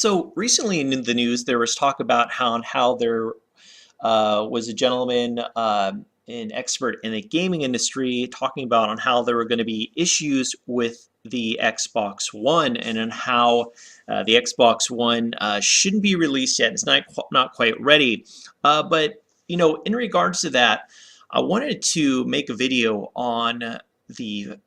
So recently in the news, there was talk about how there was a gentleman, an expert in the gaming industry, talking about on how there were going to be issues with the Xbox One and on how the Xbox One shouldn't be released yet. It's not quite ready. But in regards to that, I wanted to make a video on the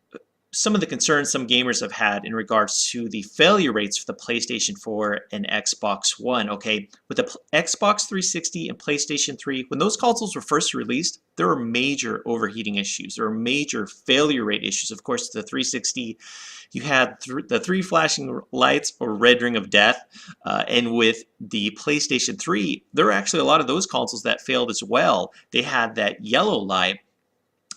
some of the concerns some gamers have had in regards to the failure rates for the PlayStation 4 and Xbox One. Okay, with the Xbox 360 and PlayStation 3, when those consoles were first released, there were major overheating issues. There were major failure rate issues. Of course, the 360, you had the three flashing lights or red ring of death. And with the PlayStation 3, there were actually a lot of those consoles that failed as well. They had that yellow light.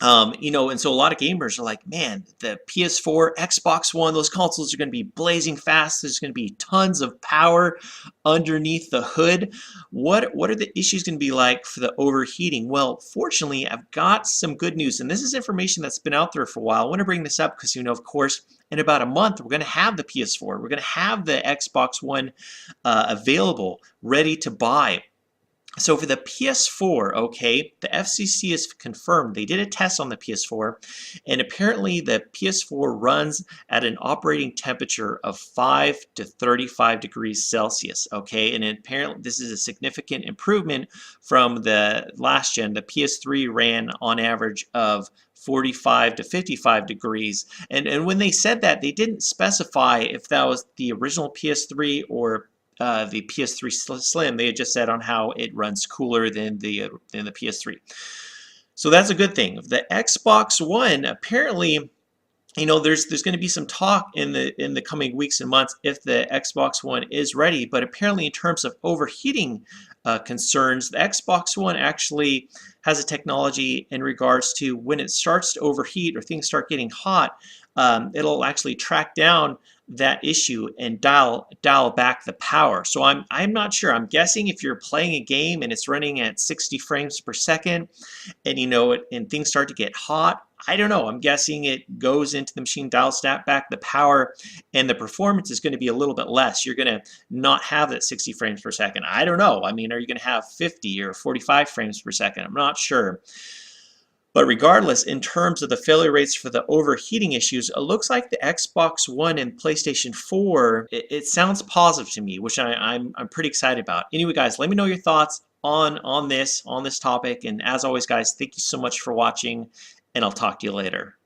And so a lot of gamers are like, man, the PS4, Xbox One, those consoles are going to be blazing fast. There's going to be tons of power underneath the hood. What are the issues going to be like for the overheating? Well, fortunately, I've got some good news, and this is information that's been out there for a while. I want to bring this up because, of course, in about a month, we're going to have the PS4. We're going to have the Xbox One available, ready to buy. So for the PS4, okay, the FCC has confirmed they did a test on the PS4, and apparently the PS4 runs at an operating temperature of 5 to 35 degrees Celsius, okay, and apparently this is a significant improvement from the last gen. The PS3 ran on average of 45 to 55 degrees, and when they said that, they didn't specify if that was the original PS3 or the PS3 Slim. They had just said on how it runs cooler than the PS3. So that's a good thing. The Xbox One, apparently, there's going to be some talk in the coming weeks and months if the Xbox One is ready. But apparently, in terms of overheating concerns, the Xbox One actually has a technology in regards to when it starts to overheat or things start getting hot, it'll actually track down that issue and dial back the power. So I'm not sure. I'm guessing if you're playing a game and it's running at 60 frames per second, and and things start to get hot, I don't know. I'm guessing it goes into the machine, dials back the power, and the performance is going to be a little bit less. You're going to not have that 60 frames per second. I don't know. I mean, are you going to have 50 or 45 frames per second? I'm not sure. But regardless, in terms of the failure rates for the overheating issues, it looks like the Xbox One and PlayStation 4, it sounds positive to me, which I'm pretty excited about. Anyway, guys, let me know your thoughts on this topic. And as always, guys, thank you so much for watching, and I'll talk to you later.